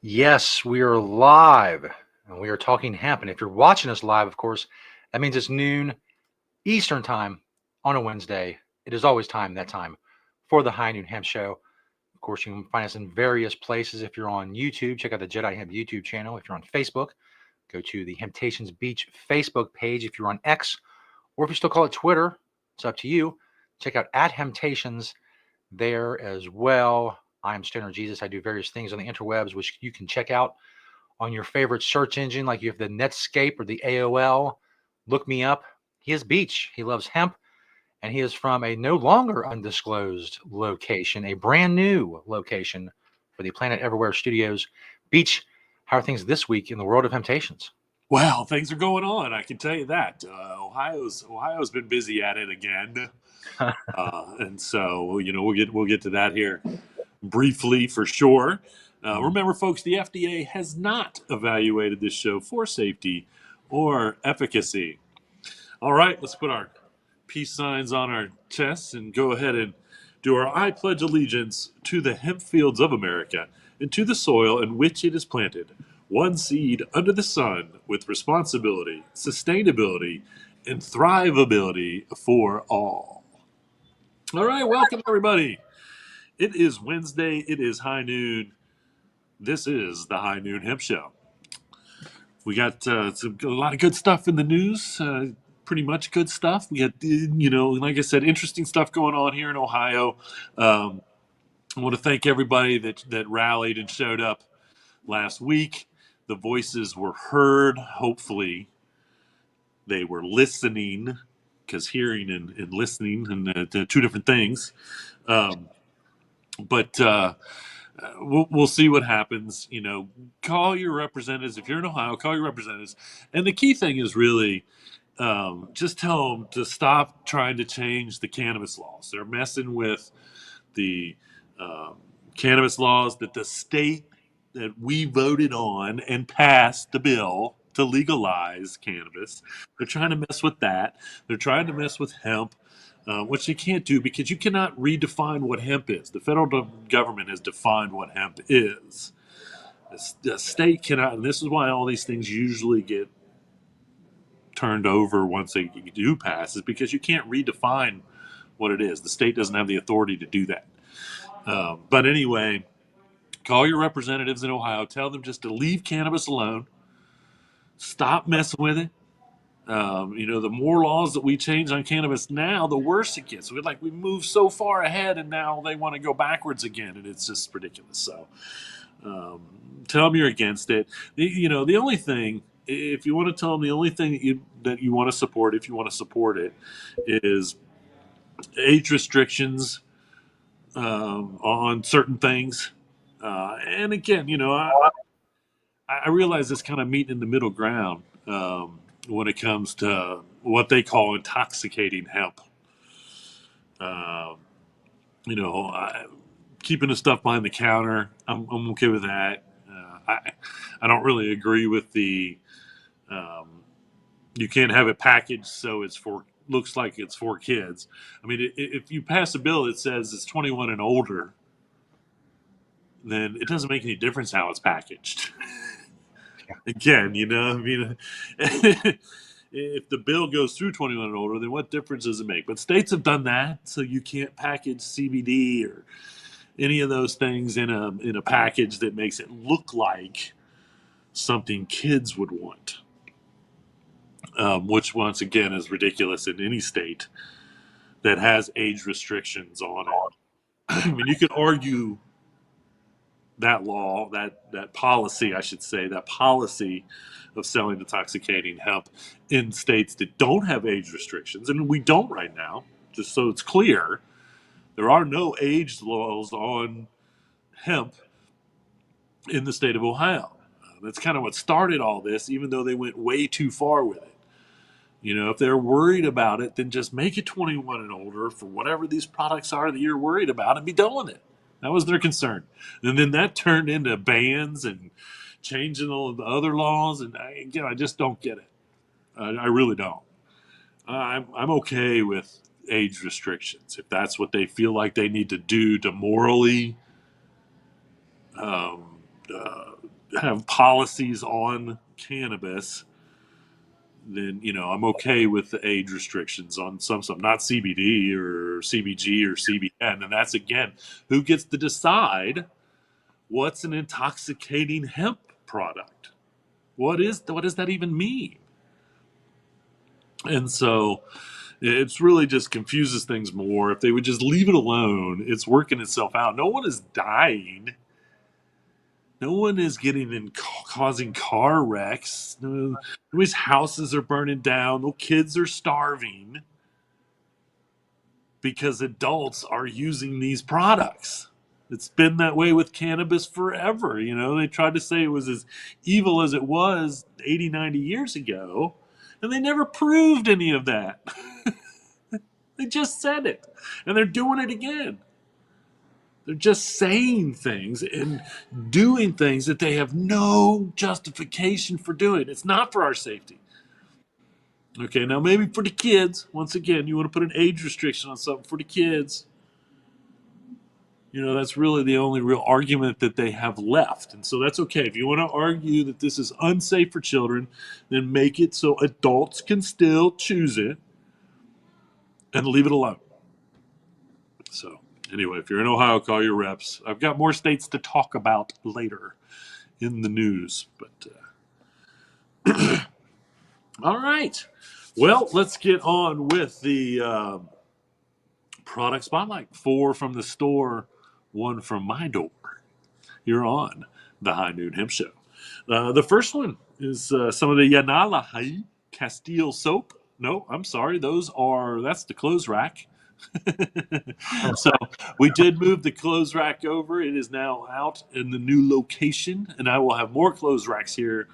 Yes, we are live and we are talking hemp. And if you're watching us live, of course, that means it's noon Eastern time on a Wednesday. It is always that time for the High Noon Hemp Show. Of course, you can find us in various places. If you're on YouTube, check out the Jedi Hemp YouTube channel. If you're on Facebook, go to the Temptations Beach Facebook page. If you're on X, or if you still call it Twitter, it's up to you. Check out @Temptations there as well. I'm Stoner Jesus. I do various things on the interwebs, which you can check out on your favorite search engine, like you have the Netscape or the AOL. Look me up. He is Beach. He loves hemp, and he is from a no longer undisclosed location, a brand new location for the Planet Everywhere Studios. Beach, how are things this week in the world of temptations? Well, things are going on. I can tell you that. Ohio's been busy at it again, and so we'll get to that here briefly for sure. Remember, folks, the FDA has not evaluated this show for safety or efficacy. All right, let's put our peace signs on our chests and go ahead and do our I pledge allegiance to the hemp fields of America and to the soil in which it is planted. One seed under the sun with responsibility, sustainability, and thrivability for all. All right, welcome everybody. It is Wednesday. It is high noon. This is the High Noon Hemp Show. We got a lot of good stuff in the news. Pretty much good stuff. We got, like I said, interesting stuff going on here in Ohio. I want to thank everybody that rallied and showed up last week. The voices were heard. Hopefully, they were listening, because hearing and listening and two different things. But we'll see what happens. Call your representatives. If you're in Ohio, call your representatives. And the key thing is really just tell them to stop trying to change the cannabis laws. They're messing with the cannabis laws that the state that we voted on and passed the bill to legalize cannabis. They're trying to mess with that. They're trying to mess with hemp, which they can't do because you cannot redefine what hemp is. The federal government has defined what hemp is. The state cannot, and this is why all these things usually get turned over once they do pass, is because you can't redefine what it is. The state doesn't have the authority to do that. But anyway, call your representatives in Ohio. Tell them just to leave cannabis alone. Stop messing with it. The more laws that we change on cannabis now, the worse it gets. We move so far ahead, and now they want to go backwards again, and it's just ridiculous. So, tell them you're against it. The only thing, if you want to tell them, the only thing that you want to support, if you want to support it, is age restrictions on certain things. And again, I realize it's kind of meeting in the middle ground when it comes to what they call intoxicating hemp. Uh, Keeping the stuff behind the counter, I'm okay with that. I don't really agree with the you can't have it packaged so looks like it's for kids. I mean, if you pass a bill that says it's 21 and older, then it doesn't make any difference how it's packaged. Again, I mean, if the bill goes through 21 and older, then what difference does it make? But states have done that, so you can't package CBD or any of those things in a package that makes it look like something kids would want, which once again is ridiculous in any state that has age restrictions on it. I mean, you could argue that law, that policy, I should say, that policy of selling intoxicating hemp in states that don't have age restrictions, and we don't right now, just so it's clear, there are no age laws on hemp in the state of Ohio. That's kind of what started all this, even though they went way too far with it. If they're worried about it, then just make it 21 and older for whatever these products are that you're worried about and be done with it. That was their concern. And then that turned into bans and changing all of the other laws. And I just don't get it. I really don't. I'm okay with age restrictions if that's what they feel like they need to do to morally have policies on cannabis, then I'm okay with the age restrictions on some stuff, not CBD or CBG or CBN. And that's again, who gets to decide what's an intoxicating hemp product? What does that even mean? And so it's really just confuses things more. If they would just leave it alone, it's working itself out. No one is dying. No one is getting in causing car wrecks. Nobody's houses are burning down. No kids are starving because adults are using these products. It's been that way with cannabis forever. They tried to say it was as evil as it was 80, 90 years ago, and they never proved any of that. They just said it, and they're doing it again. They're just saying things and doing things that they have no justification for doing. It's not for our safety. Okay, now maybe for the kids, once again, you want to put an age restriction on something for the kids. That's really the only real argument that they have left. And so that's okay. If you want to argue that this is unsafe for children, then make it so adults can still choose it and leave it alone. So, anyway, if you're in Ohio, call your reps. I've got more states to talk about later in the news. But all right. Well, let's get on with the product spotlight. 4 from the store, 1 from my door. You're on the High Noon Hemp Show. The first one is some of the Yanala Castile soap. No, I'm sorry. That's the clothes rack. So we did move the clothes rack over. It is now out in the new location, and I will have more clothes racks here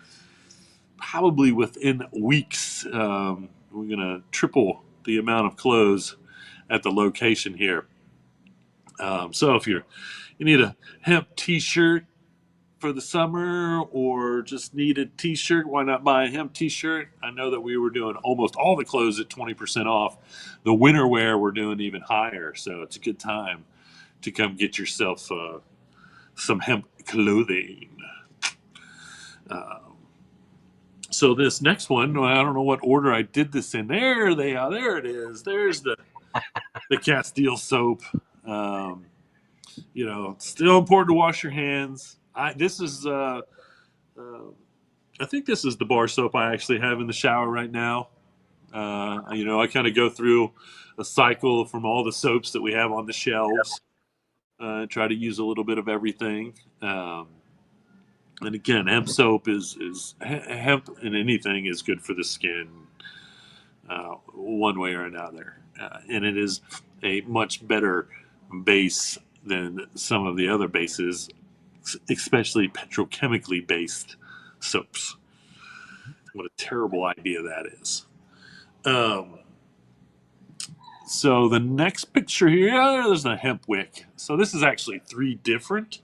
probably within weeks. We're going to triple the amount of clothes at the location here. So if you need a hemp t-shirt for the summer or just need a t-shirt, why not buy a hemp t-shirt? I know that we were doing almost all the clothes at 20% off. The winter wear we're doing even higher, so it's a good time to come get yourself some hemp clothing. So this next one, I don't know what order I did this in. There they are. There it is. There's the Castile soap. It's still important to wash your hands. I think this is the bar soap I actually have in the shower right now. I kind of go through a cycle from all the soaps that we have on the shelves. Try to use a little bit of everything. And again, hemp soap is hemp, and anything is good for the skin, one way or another. And it is a much better base than some of the other bases, especially petrochemically based soaps. What a terrible idea that is. So the next picture here, there's a hemp wick. So this is actually 3 different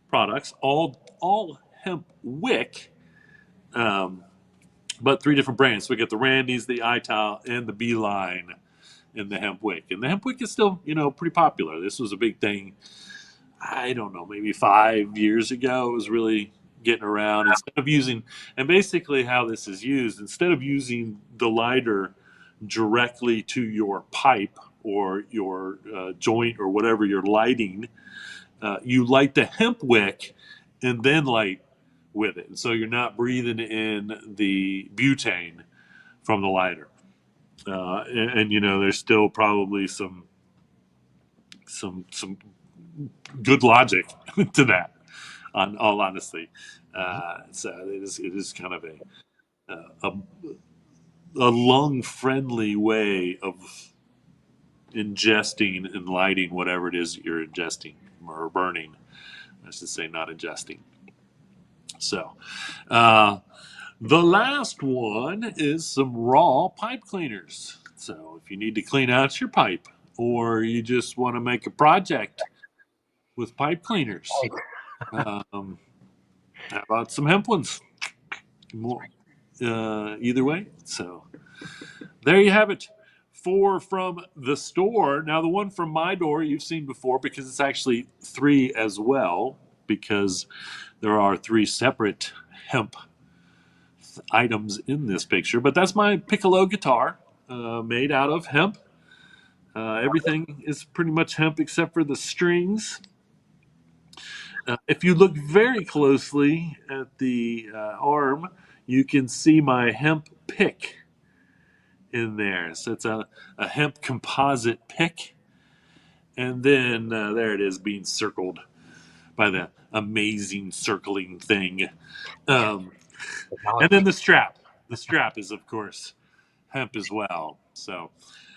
products, all hemp wick, but 3 different brands. So we get the Randy's, the Ital, and the Beeline in the hemp wick. And the hemp wick is still, pretty popular. This was a big thing, I don't know, maybe 5 years ago. It was really getting around. Instead of using, and basically how this is used, instead of using the lighter directly to your pipe or your joint or whatever you're lighting, you light the hemp wick and then light with it. And so you're not breathing in the butane from the lighter. And there's still probably some good logic to that, on all honesty. So it is kind of a lung friendly way of ingesting and lighting whatever it is that you're ingesting or burning. I should say not ingesting. So the last one is some raw pipe cleaners. So if you need to clean out your pipe or you just want to make a project with pipe cleaners, how about some hemp ones? Either way. So there you have it. 4 from the store. Now the one from my door you've seen before because it's actually 3 as well. because there are 3 separate hemp items in this picture. But that's my piccolo guitar, made out of hemp. Everything is pretty much hemp except for the strings. If you look very closely at the arm, you can see my hemp pick in there. So it's a hemp composite pick. And then there it is being circled by the amazing circling thing. Um, and then Technology. the strap. The strap is, of course, hemp as well. So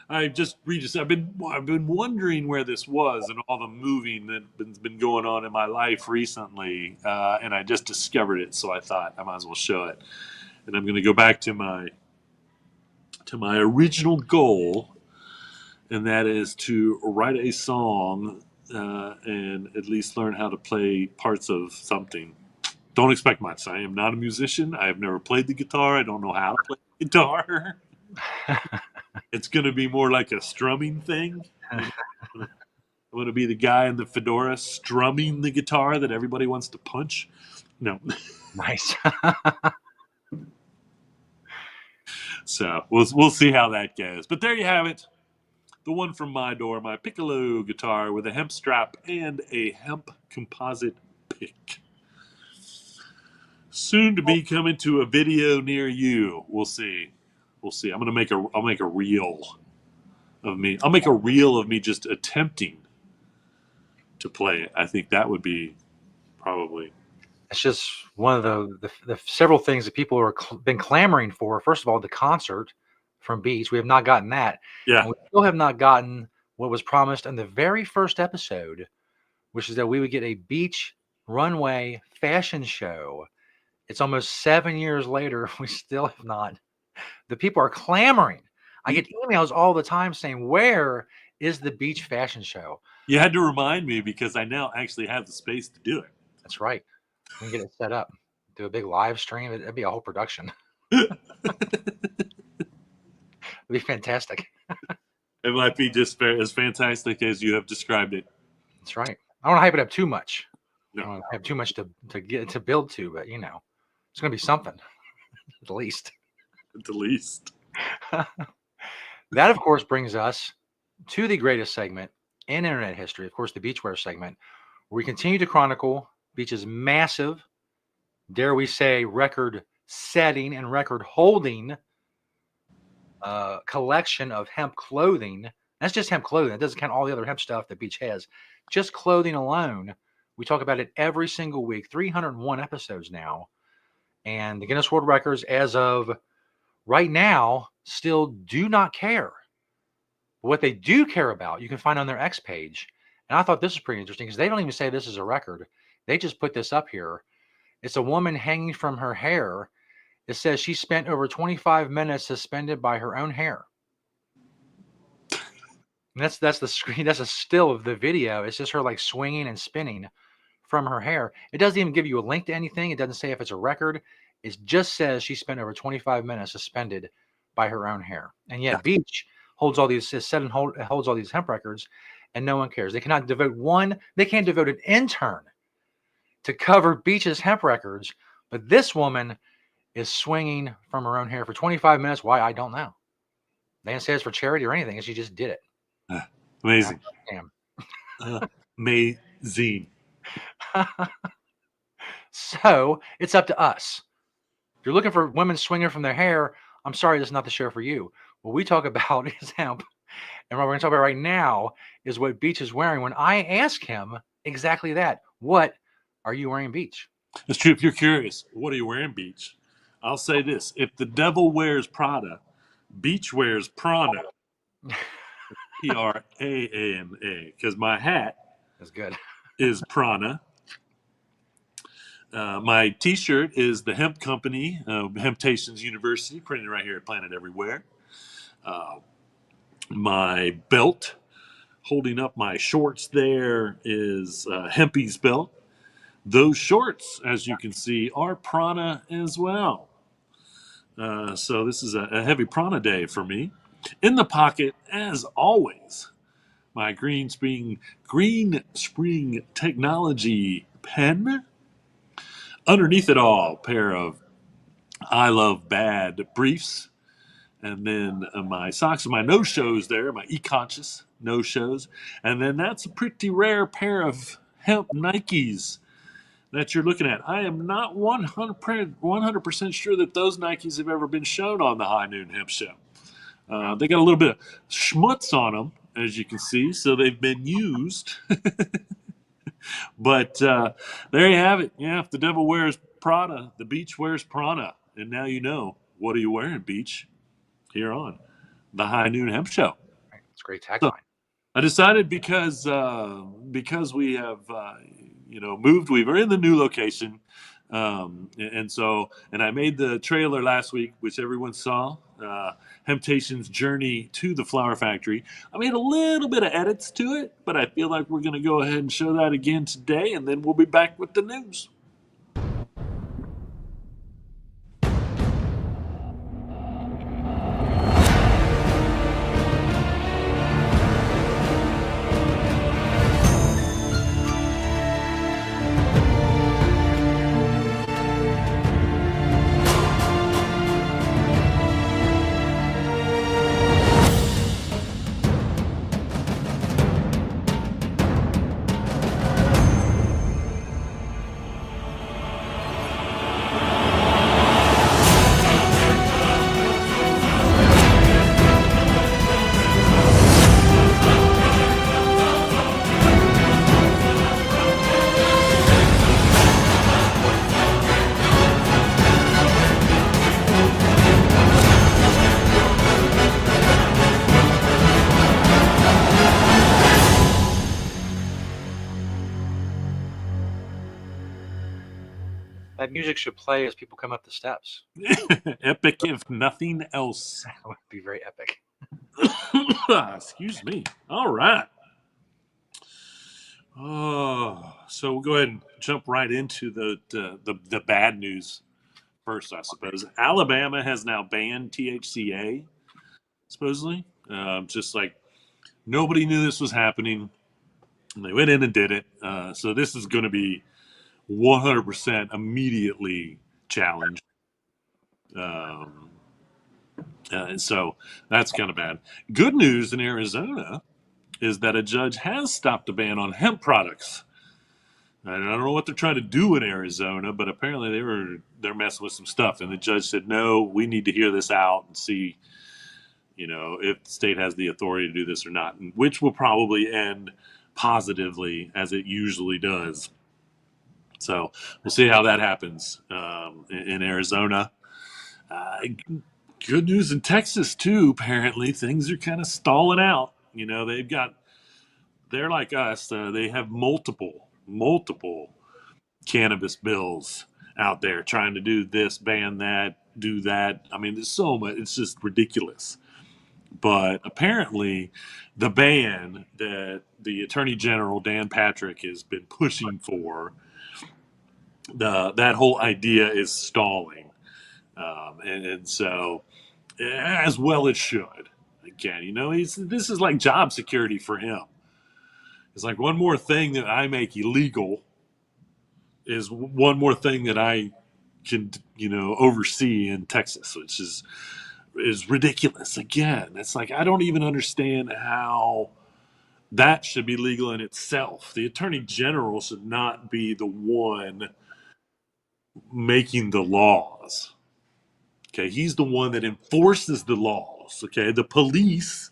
I've been wondering where this was and all the moving that's been going on in my life recently, and I just discovered it. So I thought I might as well show it. And I'm going to go back to my original goal, and that is to write a song and at least learn how to play parts of something. Don't expect much. I am not a musician. I have never played the guitar. I don't know how to play the guitar. It's going to be more like a strumming thing. You know? I want to be the guy in the fedora strumming the guitar that everybody wants to punch. No. Nice. So we'll see how that goes. But there you have it. The one from my door, my piccolo guitar with a hemp strap and a hemp composite pick. Soon to be coming to a video near you. We'll see. We'll see. I'll make a reel of me. I'll make a reel of me just attempting to play it. I think that would be probably. It's just one of the several things that people are been clamoring for. First of all, the concert from Beach. We have not gotten that. Yeah. And we still have not gotten what was promised in the very first episode, which is that we would get a beach runway fashion show. It's almost 7 years later. We still have not. The people are clamoring. I get emails all the time saying, "Where is the beach fashion show?" You had to remind me because I now actually have the space to do it. That's right. We can get it set up. Do a big live stream. It'd be a whole production. It'd be fantastic. It might be just as fantastic as you have described it. That's right. I don't want to hype it up too much. I No, don't have too much to build to, but it's going to be something at least. at the least. That, of course, brings us to the greatest segment in internet history, of course, the beachwear segment, where we continue to chronicle Beach's massive, dare we say, record-setting and record-holding collection of hemp clothing. That's just hemp clothing. It doesn't count all the other hemp stuff that Beach has. Just clothing alone, we talk about it every single week, 301 episodes now. And the Guinness World Records, as of right now, still do not care. But what they do care about, you can find on their X page. And I thought this was pretty interesting because they don't even say this is a record. They just put this up here. It's a woman hanging from her hair. It says she spent over 25 minutes suspended by her own hair. And that's the screen. That's a still of the video. It's just her like swinging and spinning from her hair. It doesn't even give you a link to anything. It doesn't say if it's a record. It just says she spent over 25 minutes suspended by her own hair. And yet Beach holds all these, holds all these hemp records, and no one cares. They can't devote an intern to cover Beach's hemp records, but this woman is swinging from her own hair for 25 minutes. Why? I don't know. They didn't say it's for charity or anything. She just did it. Amazing. Damn. Amazing. So it's up to us. If you're looking for women swinging from their hair, I'm sorry, this is not the show for you. What we talk about is hemp. And what we're going to talk about right now is what Beach is wearing. When I ask him exactly that, what are you wearing, Beach? It's true. If you're curious, what are you wearing, Beach? I'll say this. If the devil wears Prada, Beach wears Prana. Prana. Because my hat That's good. is Prana. My T-shirt is the Hemp Company, Hemptations University, printed right here at Planet Everywhere. My belt, holding up my shorts there, is Hempy's belt. Those shorts, as you can see, are Prana as well. So this is a heavy Prana day for me. In the pocket, as always, my Green Spring Technology pen. Underneath it all, a pair of I Love Bad briefs. And then my socks and my no shows there, my e-conscious no shows. And then that's a pretty rare pair of hemp Nikes that you're looking at. I am not 100% sure that those Nikes have ever been shown on the High Noon Hemp Show. They got a little bit of schmutz on them, as you can see, so they've been used. But there you have it. Yeah, if the devil wears Prada, the beach wears prana. And now you know. What are you wearing, beach? Here on the High Noon Hemp Show. It's a great So tagline. I decided because we have moved, we were in the new location, and I made the trailer last week, which everyone saw. Temptation's journey to the flower factory. I made a little bit of edits to it, but I feel like we're going to go ahead and show that again today, and then we'll be back with the news. That music should play as people come up the steps. Epic, if nothing else. That would be very epic. Excuse me. All right. Oh, so we'll go ahead and jump right into the bad news first, I suppose. Alabama has now banned THCA, supposedly. Just like nobody knew this was happening, and they went in and did it. So this is going to be 100% immediately challenged. So that's kind of bad. Good news in Arizona is that a judge has stopped a ban on hemp products. And I don't know what they're trying to do in Arizona, but apparently they're messing with some stuff. And the judge said, no, we need to hear this out and see, if the state has the authority to do this or not, which will probably end positively as it usually does. So we'll see how that happens in Arizona. Good news in Texas too. Apparently things are kind of stalling out. They're like us. They have multiple cannabis bills out there trying to do this, ban that, do that. I mean, there's so much. It's just ridiculous. But apparently, the ban that the Attorney General Dan Patrick has been pushing for, that whole idea is stalling, and so as well it should. Again, this is like job security for him. It's like one more thing that I make illegal is one more thing that I can, oversee in Texas, which is ridiculous. Again, it's like I don't even understand how that should be legal in itself. The Attorney General should not be the one making the laws. Okay, he's the one that enforces the laws. Okay, the police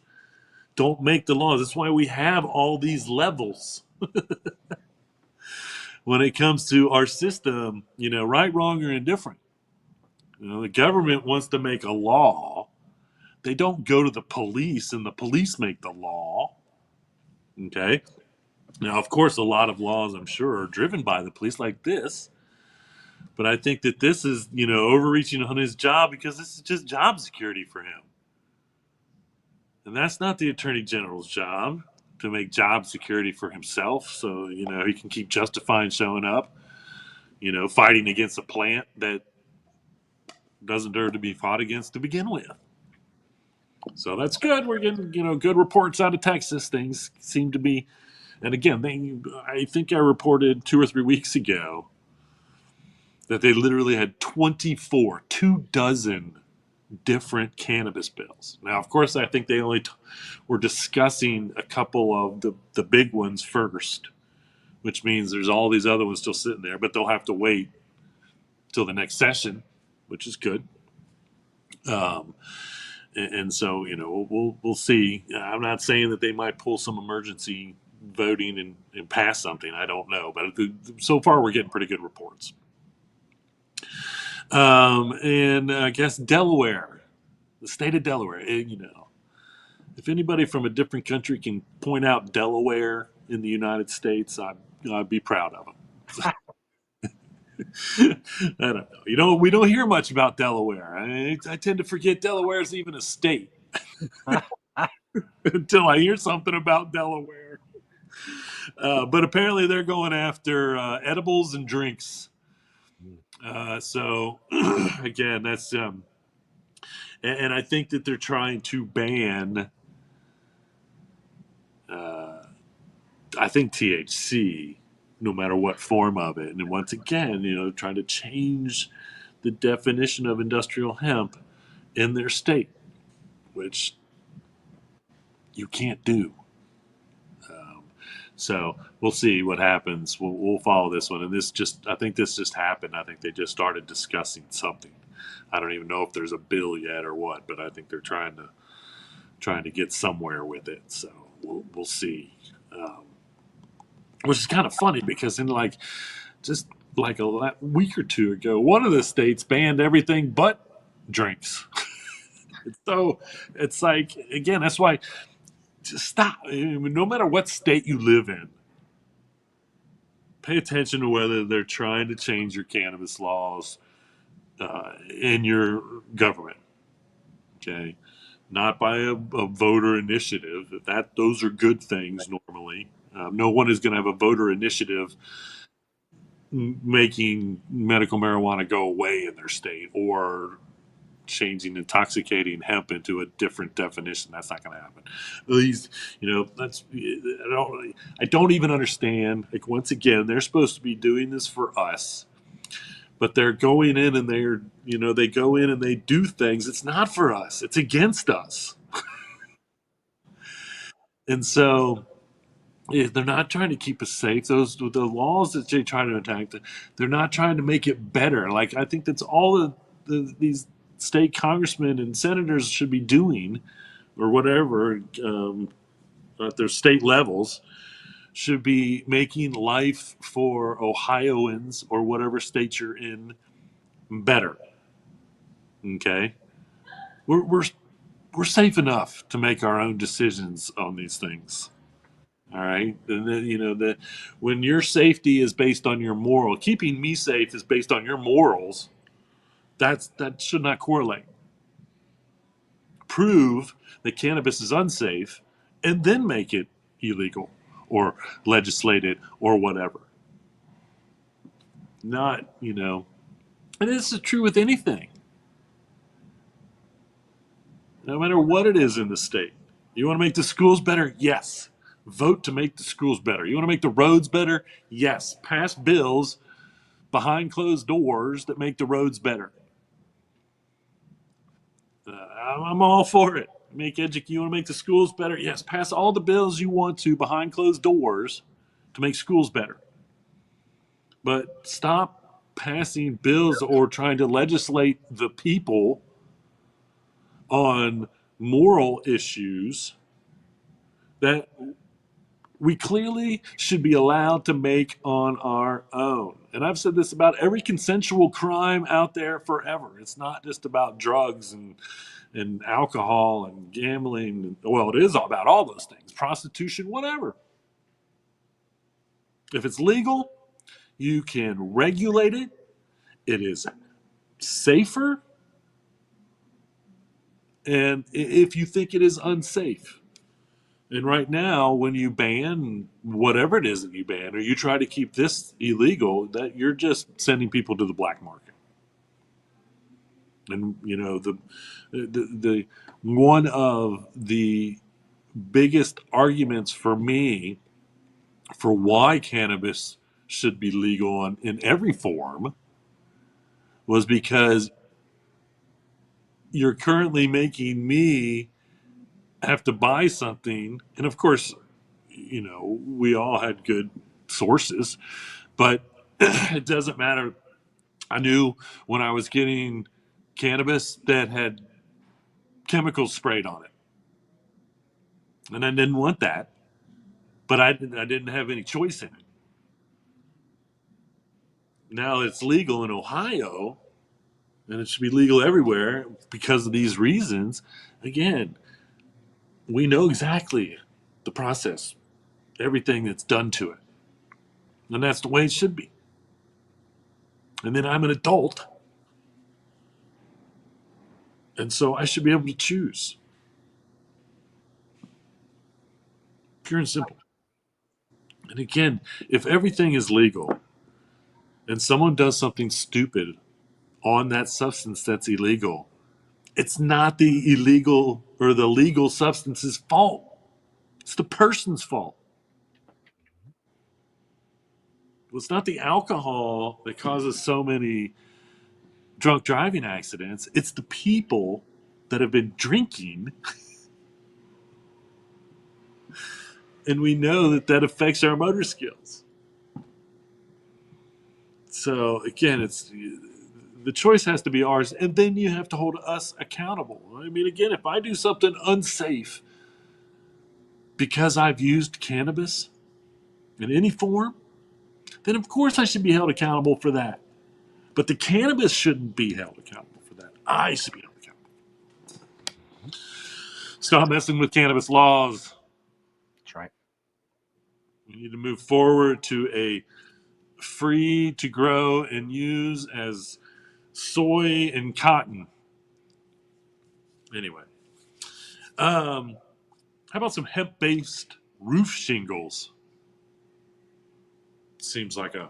don't make the laws. That's why we have all these levels. When it comes to our system, right, wrong, or indifferent. The government wants to make a law. They don't go to the police and the police make the law. Okay. Now, of course, a lot of laws, I'm sure, are driven by the police like this. But I think that this is, overreaching on his job because this is just job security for him. And that's not the Attorney General's job, to make job security for himself so, he can keep justifying showing up, fighting against a plant that doesn't deserve to be fought against to begin with. So that's good. We're getting, good reports out of Texas. Things seem to be And again, I think I reported 2 or 3 weeks ago that they literally had 24, 2 dozen different cannabis bills. Now, of course, I think they only were discussing a couple of the big ones first, which means there's all these other ones still sitting there, but they'll have to wait till the next session, which is good. Um, and so, we'll see. I'm not saying that they might pull some emergency voting and pass something. I don't know, but so far we're getting pretty good reports. And I guess Delaware, the state of Delaware, if anybody from a different country can point out Delaware in the United States, I'd be proud of them. I don't know. We don't hear much about Delaware. I tend to forget Delaware is even a state until I hear something about Delaware. But apparently they're going after edibles and drinks. So again, that's and I think that they're trying to ban. Uh, I think THC, no matter what form of it, and once again, trying to change the definition of industrial hemp in their state, which you can't do. Um, so we'll see what happens. We'll follow this one, and I think this just happened. I think they just started discussing something. I don't even know if there's a bill yet or what, but I think they're trying to get somewhere with it. So we'll see. Um, which is kind of funny because in just like a week or two ago, one of the states banned everything but drinks. So it's like, again, that's why just stop. I mean, no matter what state you live in, pay attention to whether they're trying to change your cannabis laws in your government. Okay, not by a voter initiative. Those are good things normally. No one is going to have a voter initiative making medical marijuana go away in their state or changing intoxicating hemp into a different definition. That's not going to happen. These, that's I don't even understand. Like, once again, they're supposed to be doing this for us, but they're going in and they go in and they do things. It's not for us. It's against us. And so they're not trying to keep us safe. The laws that they try to enact, they're not trying to make it better. Like, I think that's all these state congressmen and senators should be doing, or whatever, at their state levels, should be making life for Ohioans or whatever state you're in better. Okay, we're we're we're safe enough to make our own decisions on these things. All right, and then that when your safety is based on your moral, keeping me safe is based on your morals. That should not correlate. Prove that cannabis is unsafe, and then make it illegal, or legislate it, or whatever. Not and this is true with anything, no matter what it is in the state. You want to make the schools better? Yes. Vote to make the schools better. You want to make the roads better? Yes. Pass bills behind closed doors that make the roads better. I'm all for it. You want to make the schools better? Yes. Pass all the bills you want to behind closed doors to make schools better. But stop passing bills or trying to legislate the people on moral issues that we clearly should be allowed to make on our own. And I've said this about every consensual crime out there forever. It's not just about drugs and alcohol and gambling. Well, it is all about all those things, prostitution, whatever. If it's legal, you can regulate it. It is safer. And if you think it is unsafe, and right now, when you ban whatever it is that you ban, or you try to keep this illegal, that you're just sending people to the black market. And the one of the biggest arguments for me for why cannabis should be legal in every form was because you're currently making me have to buy something. And of course, we all had good sources, but it doesn't matter. I knew when I was getting cannabis that had chemicals sprayed on it, and I didn't want that, but I didn't have any choice in it. Now it's legal in Ohio, and it should be legal everywhere because of these reasons. Again, we know exactly the process, everything that's done to it, and that's the way it should be. And then I'm an adult, and so I should be able to choose. Pure and simple. And again, if everything is legal and someone does something stupid on that substance that's illegal, it's not the illegal or the legal substance's fault. It's the person's fault. It's not the alcohol that causes so many drunk driving accidents. It's the people that have been drinking, and we know that that affects our motor skills. So again, it's the choice has to be ours, and then you have to hold us accountable. I mean, again, if I do something unsafe because I've used cannabis in any form, then of course I should be held accountable for that. But the cannabis shouldn't be held accountable for that. I should be held accountable. Stop messing with cannabis laws. That's right. We need to move forward to a free to grow and use as soy and cotton. Anyway, how about some hemp based roof shingles? Seems like a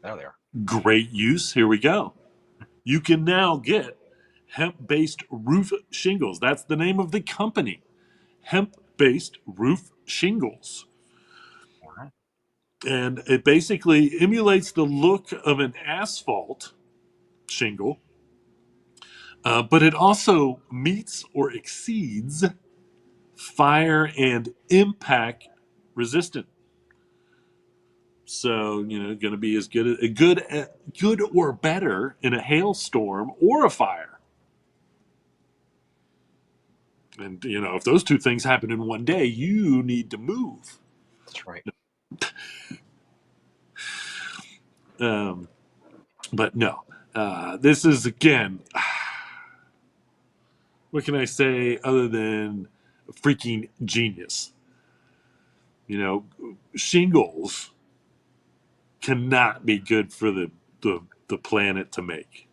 There they are. great use. Here we go. You can now get hemp based roof shingles. That's the name of the company. Hemp based roof shingles. All right. And it basically emulates the look of an asphalt shingle, but it also meets or exceeds fire and impact resistant. So going to be as good or better in a hailstorm or a fire. And if those two things happen in one day, you need to move. That's right. Um, but no, this is again. What can I say other than freaking genius? Shingles cannot be good for the planet to make.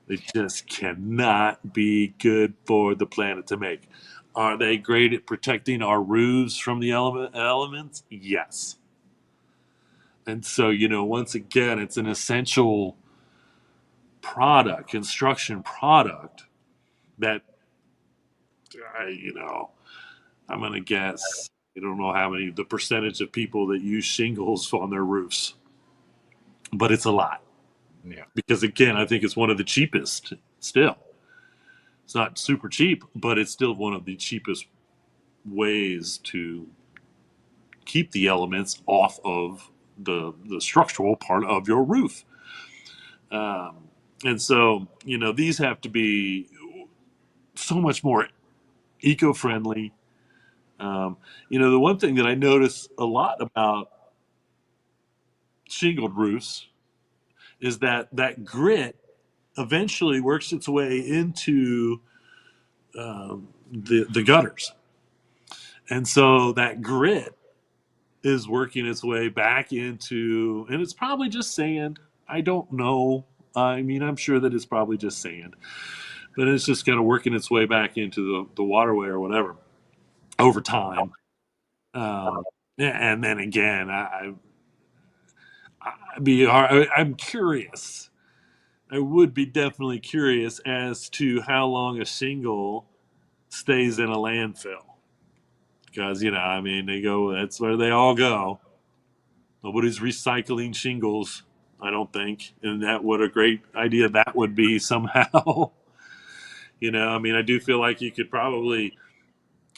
They just cannot be good for the planet to make. Are they great at protecting our roofs from the elements? Yes. And so, once again, it's an essential product, construction product that, I'm going to guess, I don't know how many, the percentage of people that use shingles on their roofs, but it's a lot. Yeah. Because again, I think it's one of the cheapest still. It's not super cheap, but it's still one of the cheapest ways to keep the elements off of the structural part of your roof. Um, and so, these have to be so much more eco friendly. The one thing that I notice a lot about shingled roofs is that grit eventually works its way into the gutters. And so that grit is working its way back into, and it's probably just sand. I don't know. I mean, I'm sure that it's probably just sand, but it's just kind of working its way back into the waterway or whatever over time. Um, and then again, I'm curious. I would be definitely curious as to how long a shingle stays in a landfill because I mean, they go. That's where they all go. Nobody's recycling shingles, I don't think. And that what a great idea that would be somehow. I mean, I do feel like you could probably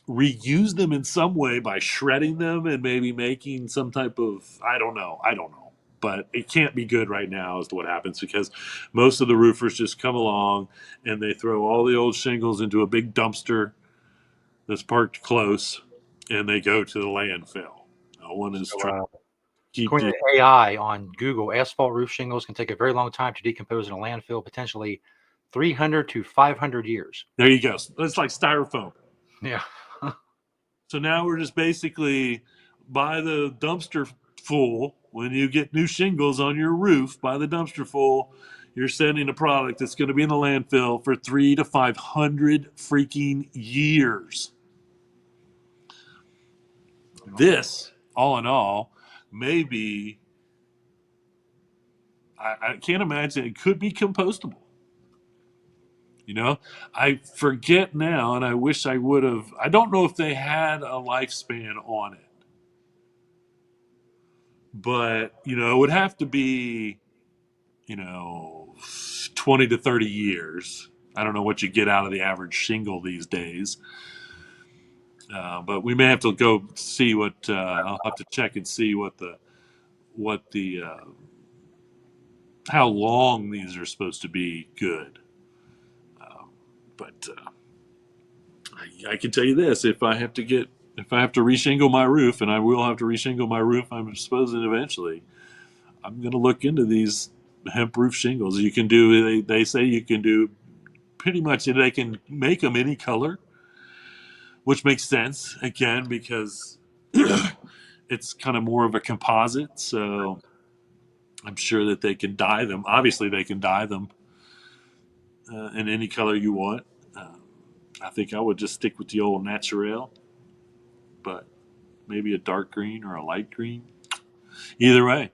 reuse them in some way by shredding them and maybe making some type of I don't know, but it can't be good right now as to what happens because most of the roofers just come along and they throw all the old shingles into a big dumpster that's parked close and they go to the landfill. No one is So, trying to keep according the to AI on Google, asphalt roof shingles can take a very long time to decompose in a landfill, potentially 300 to 500 years. there you go. It's like styrofoam. Yeah. So now we're just basically by the dumpster full. When you get new shingles on your roof by the dumpster full, you're sending a product that's going to be in the landfill for 300 to 500 freaking years. This, all in all, maybe I can't imagine it could be compostable. I forget now, and I wish I would have. I don't know if they had a lifespan on it, but it would have to be you know, 20 to 30 years. I don't know what you get out of the average shingle these days, but we may have to go see what I'll have to check and see what the how long these are supposed to be good. But I can tell you this: if I have to reshingle my roof, and I will have to reshingle my roof, I'm supposing eventually, I'm going to look into these hemp roof shingles. You can do. They say you can do pretty much. They can make them any color, which makes sense again because it's kind of more of a composite. So I'm sure that they can dye them. Obviously, they can dye them in any color you want. Uh, I think I would just stick with the old natural, but maybe a dark green or a light green. Either way,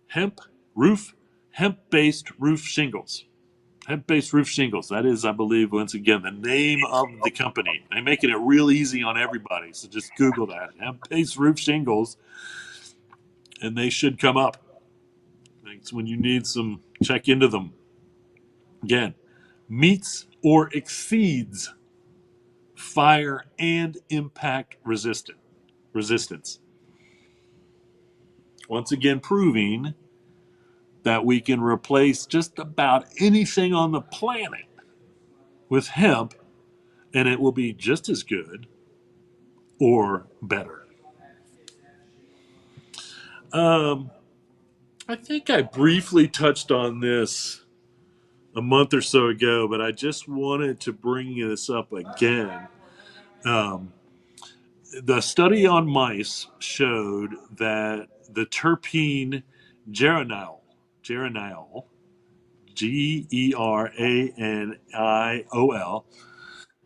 hemp roof, hemp-based roof shingles. Hemp-based roof shingles. That is, I believe, once again, the name of the company. They're making it real easy on everybody. So just Google that. Hemp-based roof shingles, and they should come up. Thanks when you need some, check into them. Again, meets or exceeds fire and impact resistance. Once again, proving that we can replace just about anything on the planet with hemp, and it will be just as good or better. Um, I think I briefly touched on this a month or so ago, but I just wanted to bring this up again. Um, the study on mice showed that the terpene geraniol, Geraniol,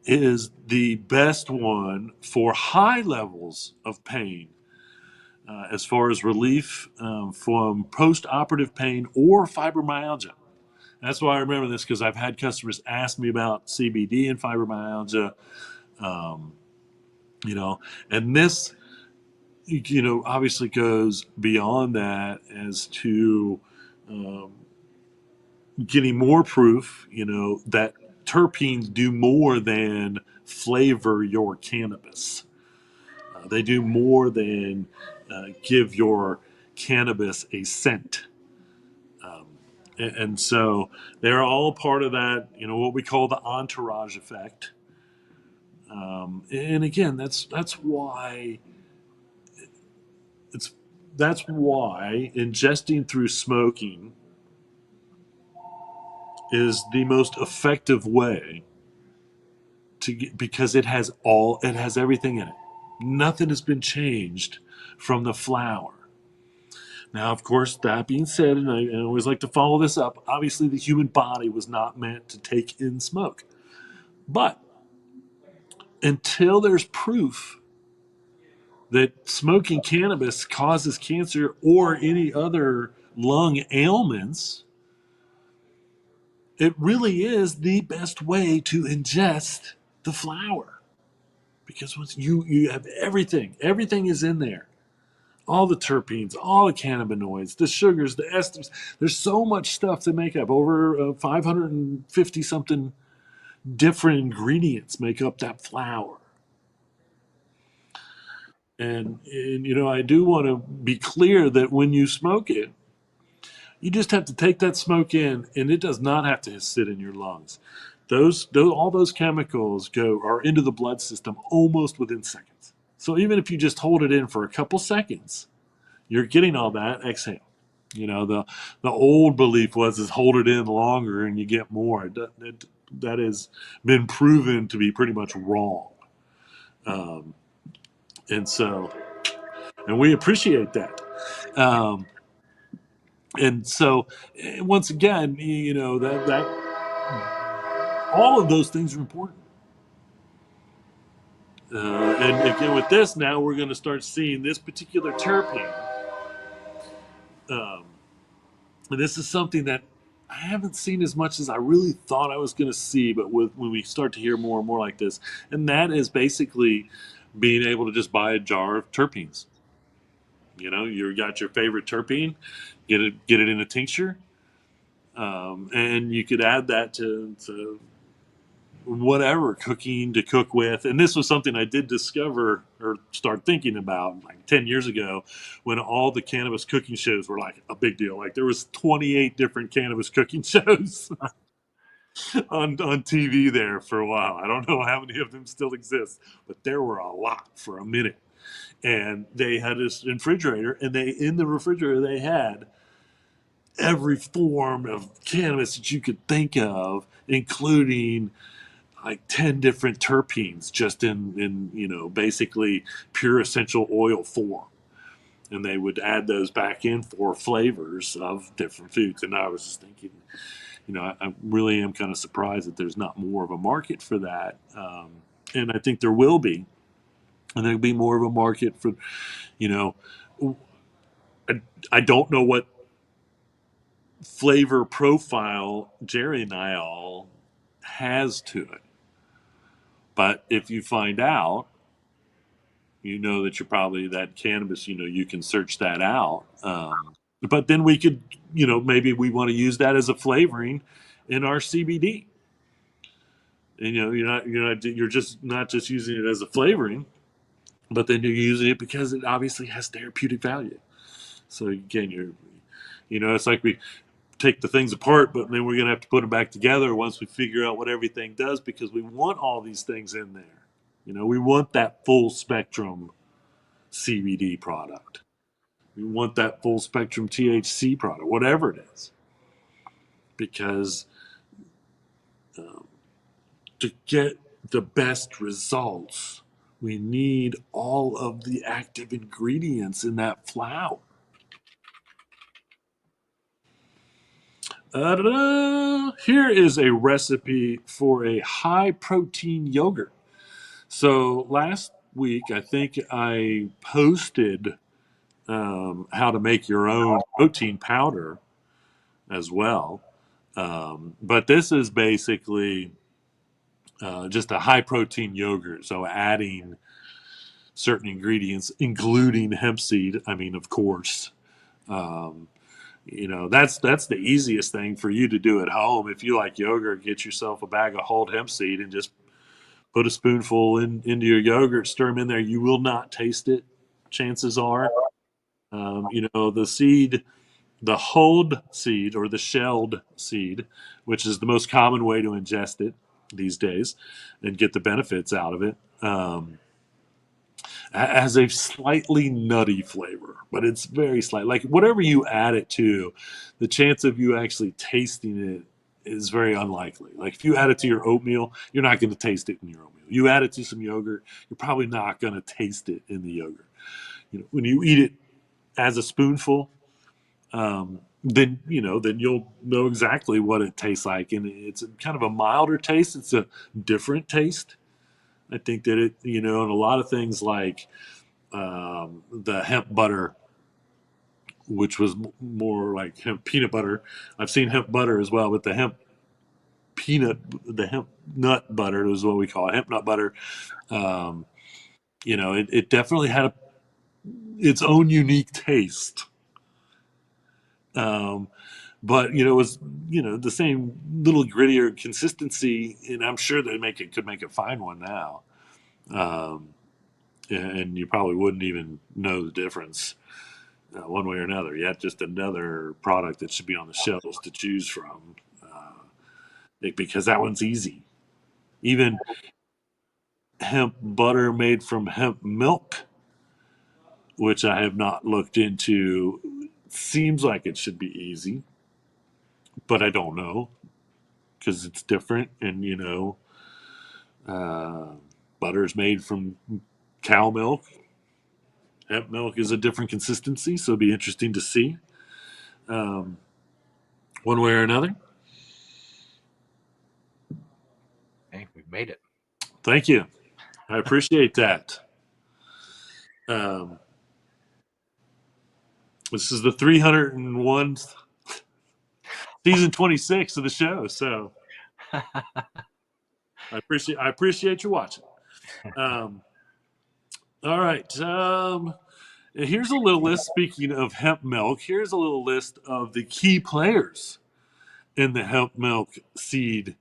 is the best one for high levels of pain, as far as relief from post-operative pain or fibromyalgia. That's why I remember this because I've had customers ask me about CBD and fibromyalgia, um, you know, and this, obviously goes beyond that as to um, getting more proof, that terpenes do more than flavor your cannabis. They do more than give your cannabis a scent. Um, and so they're all part of that, what we call the entourage effect. And again, it's that's why ingesting through smoking is the most effective way to get, because it has everything in it. Nothing has been changed from the flower. Now, of course, that being said, and I always like to follow this up, obviously the human body was not meant to take in smoke. But until there's proof that smoking cannabis causes cancer or any other lung ailments, it really is the best way to ingest the flower because once you have everything is in there. all the terpenes, all the cannabinoids, the sugars, the esters. There's so much stuff to make up. Over 550 something different ingredients make up that flower. And you know, I do want to be clear that when you smoke it, you just have to take that smoke in, and it does not have to sit in your lungs. Those all those chemicals go are into the blood system almost within seconds. So even if you just hold it in for a couple seconds, you're getting all that exhale. You know, the old belief was is hold it in longer and you get more. That has been proven to be pretty much wrong. Um, and so, and we appreciate that. Um, and so, once again, you know that all of those things are important. And again, with this, now we're going to start seeing this particular terpene. Um, and this is something that I haven't seen as much as I really thought I was going to see, but when we start to hear more and more like this, and that is basically being able to just buy a jar of terpenes. You know, you got your favorite terpene, get it in a tincture, and you could add that to whatever cooking to cook with. And this was something I did discover or start thinking about like 10 years ago when all the cannabis cooking shows were like a big deal. Like there was 28 different cannabis cooking shows on TV there for a while. I don't know how many of them still exist, but there were a lot for a minute. And they had this refrigerator, and they in the refrigerator they had every form of cannabis that you could think of, including like 10 different terpenes just in you know basically pure essential oil form, and they would add those back in for flavors of different foods. And I was just thinking, you know, I really am kind of surprised that there's not more of a market for that. And I think there will be, and there'll be more of a market for, you know, I, I don't know what flavor profile Jerry and I all has to it, but if you find out, you know that you're probably that cannabis, you know, you can search that out. But then we could, you know, maybe we want to use that as a flavoring in our CBD. And, you know, you're just not just using it as a flavoring, but then you're using it because it obviously has therapeutic value. So again, you know, it's like we take the things apart, but then we're going to have to put them back together once we figure out what everything does, because we want all these things in there. You know, we want that full spectrum CBD product. We want that full spectrum THC product, whatever it is, because um, to get the best results, we need all of the active ingredients in that flower. Here is a recipe for a high protein yogurt. So last week, I think I posted how to make your own protein powder as well. But this is basically just a high protein yogurt. So adding certain ingredients, including hemp seed. I mean, of course, um, you know that's the easiest thing for you to do at home. If you like yogurt, get yourself a bag of whole hemp seed and just put a spoonful into your yogurt. Stir them in there. You will not taste it. Chances are, you know, the seed, the hulled seed or the shelled seed, which is the most common way to ingest it these days and get the benefits out of it, has a slightly nutty flavor, but it's very slight. Like whatever you add it to, the chance of you actually tasting it is very unlikely. Like if you add it to your oatmeal, you're not going to taste it in your oatmeal. You add it to some yogurt, you're probably not going to taste it in the yogurt. You know, when you eat it as a spoonful, then you know, then you'll know exactly what it tastes like, and it's kind of a milder taste. It's a different taste. I think that it, you know, and a lot of things like the hemp butter, which was more like hemp peanut butter. I've seen hemp butter as well, but the hemp nut butter is what we call it, hemp nut butter. Um, you know, it definitely had its own unique taste. Um, but it was the same little grittier consistency, and I'm sure they could make a fine one now. Um, and you probably wouldn't even know the difference one way or another. Yet just another product that should be on the shelves to choose from, because that one's easy. Even hemp butter made from hemp milk, which I have not looked into, seems like it should be easy, but I don't know because it's different. And uh, butter is made from cow milk. Hemp milk is a different consistency, so it'll be interesting to see um, one way or another. Hey, we've made it. Thank you. I appreciate that. Um, this is the 301 season 26 of the show, so I appreciate you watching. Um, all right. Here's a little list. Speaking of hemp milk, here's a little list of the key players in the hemp milk seed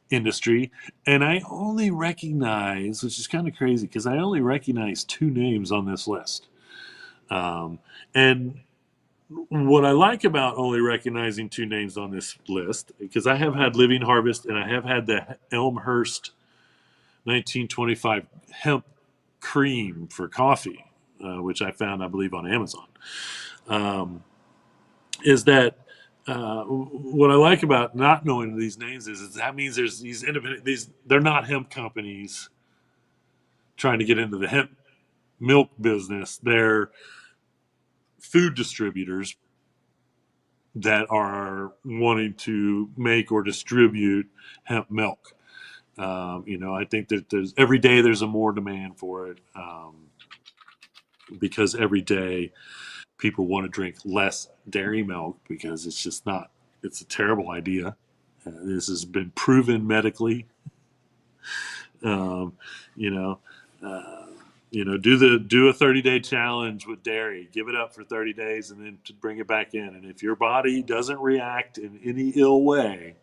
industry. And I only recognize, which is kind of crazy, because I only recognize two names on this list. And what I like about only recognizing two names on this list, because I have had Living Harvest and I have had the Elmhurst 1925 hemp cream for coffee, which I found, I believe, on Amazon, um, is that what I like about not knowing these names is that means there's these independent, they're not hemp companies trying to get into the hemp milk business. They're food distributors that are wanting to make or distribute hemp milk. I think that there's every day there's a more demand for it, because every day people want to drink less dairy milk because it's just not. It's a terrible idea. This has been proven medically. Um, you know, uh, do a 30-day challenge with dairy. Give it up for 30 days and then to bring it back in. And if your body doesn't react in any ill way,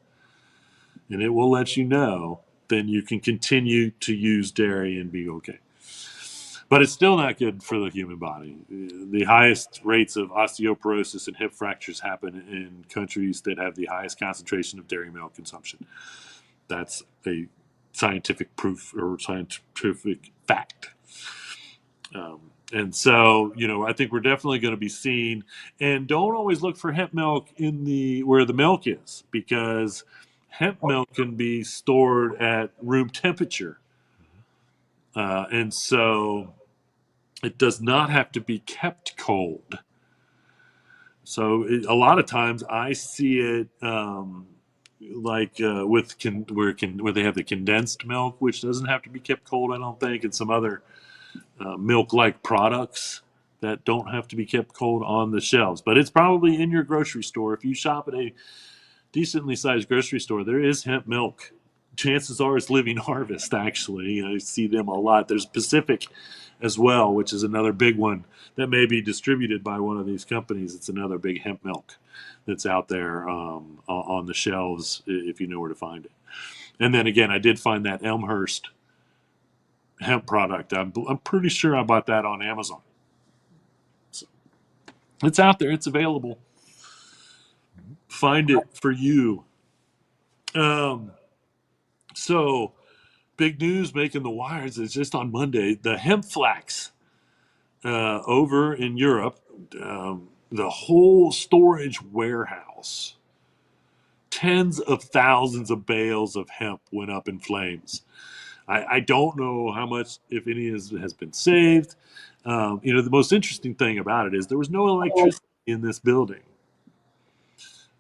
and it will let you know, then you can continue to use dairy and be okay. But it's still not good for the human body. The highest rates of osteoporosis and hip fractures happen in countries that have the highest concentration of dairy milk consumption. That's a scientific proof or scientific fact. And so, I think we're definitely going to be seeing, and don't always look for hemp milk in the where the milk is, because hemp milk can be stored at room temperature. And so it does not have to be kept cold. So a lot of times I see it, like where they have the condensed milk, which doesn't have to be kept cold, I don't think, and some other milk-like products that don't have to be kept cold on the shelves. But it's probably in your grocery store. If you shop at a decently sized grocery store, there is hemp milk. Chances are it's Living Harvest, actually. I see them a lot. There's Pacific as well, which is another big one that may be distributed by one of these companies. It's another big hemp milk that's out there, on the shelves if you know where to find it. And then again, I did find that Elmhurst hemp product. I'm pretty sure I bought that on Amazon. So it's out there. It's available. Find it for you. Um, so big news making the wires is just on Monday. The hemp flax over in Europe, the whole storage warehouse, tens of thousands of bales of hemp went up in flames. I don't know how much, if any, has been saved. The most interesting thing about it is there was no electricity in this building.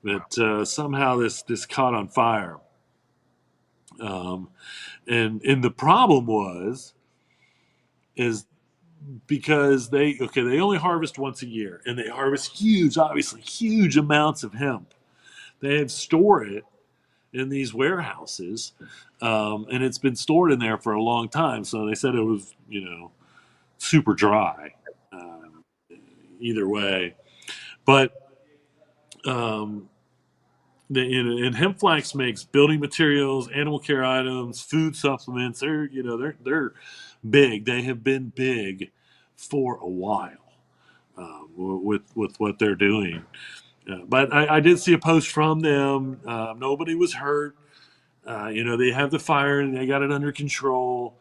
That somehow this caught on fire, um, and the problem is because they only harvest once a year, and they harvest obviously huge amounts of hemp. They had store it in these warehouses, and it's been stored in there for a long time. So they said it was super dry. either way. But um, and hemp flax makes building materials, animal care items, food supplements. They're big. They have been big for a while with what they're doing. But I did see a post from them. Nobody was hurt. They have the fire and they got it under control.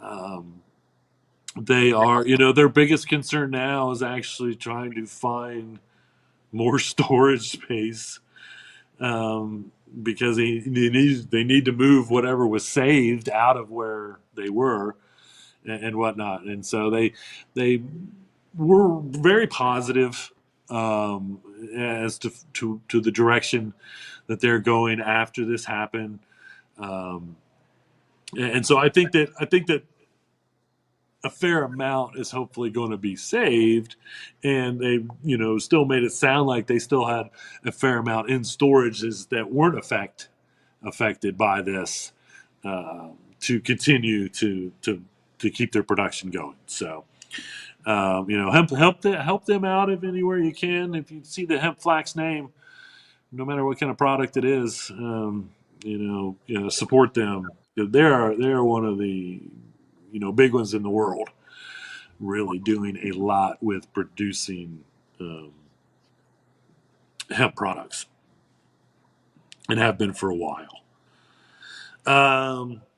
Um, they are, their biggest concern now is actually trying to find more storage space, because they need to move whatever was saved out of where they were, and whatnot. And so they were very positive, as to the direction that they're going after this happened. Um, and so I think that a fair amount is hopefully going to be saved, and they still made it sound like they still had a fair amount in storages that weren't affected by this, uh, to continue to keep their production going. So help them out if anywhere you can. If you see the hemp flax name, no matter what kind of product it is, support them. They're one of the big ones in the world, really doing a lot with producing um, hemp products, and have been for a while.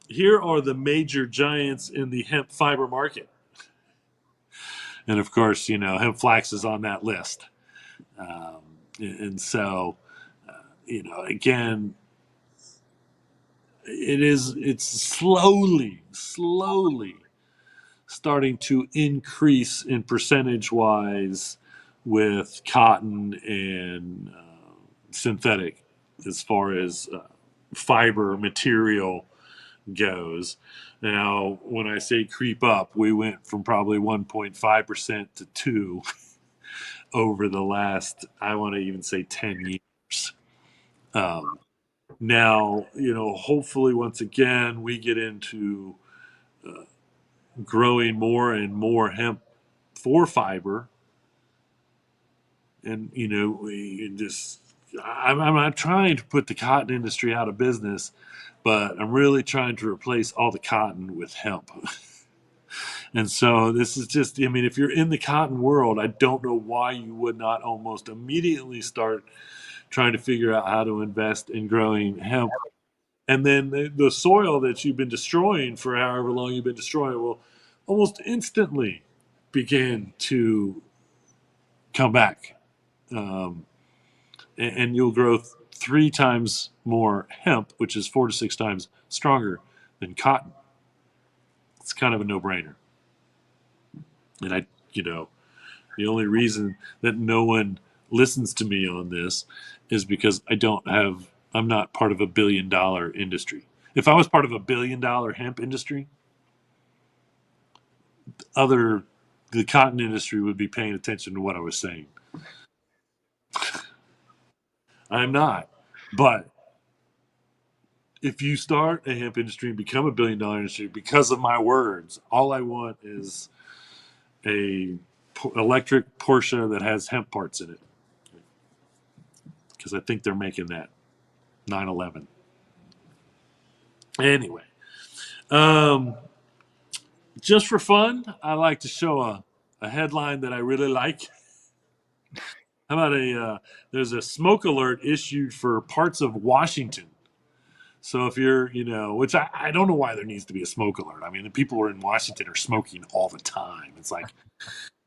Here are the major giants in the hemp fiber market, and of course, hemp flax is on that list. Um, and so, again, it's slowly starting to increase in percentage wise with cotton and synthetic, as far as fiber material goes. Now, when I say creep up, we went from probably 1.5% to 2 over the last, I want to even say, 10 years. Um, Now, hopefully, once again, we get into growing more and more hemp for fiber, and we just. I'm not trying to put the cotton industry out of business, but I'm really trying to replace all the cotton with hemp. And so this is just, I mean, if you're in the cotton world, I don't know why you would not almost immediately start trying to figure out how to invest in growing hemp. And then the soil that you've been destroying for however long you've been destroying will almost instantly begin to come back. Um, and you'll grow 3 times more hemp, which is 4 to 6 times stronger than cotton. It's kind of a no brainer. And the only reason that no one listens to me on this is because I'm not part of $1 billion industry. If I was part of $1 billion hemp industry, the cotton industry would be paying attention to what I was saying. I'm not. But if you start a hemp industry and become $1 billion industry because of my words, all I want is a electric Porsche that has hemp parts in it, because I think they're making that 911. Anyway, um, just for fun, I like to show a headline that I really like. How about there's a smoke alert issued for parts of Washington. So if you're, which I don't know why there needs to be a smoke alert. I mean, the people who are in Washington are smoking all the time. It's like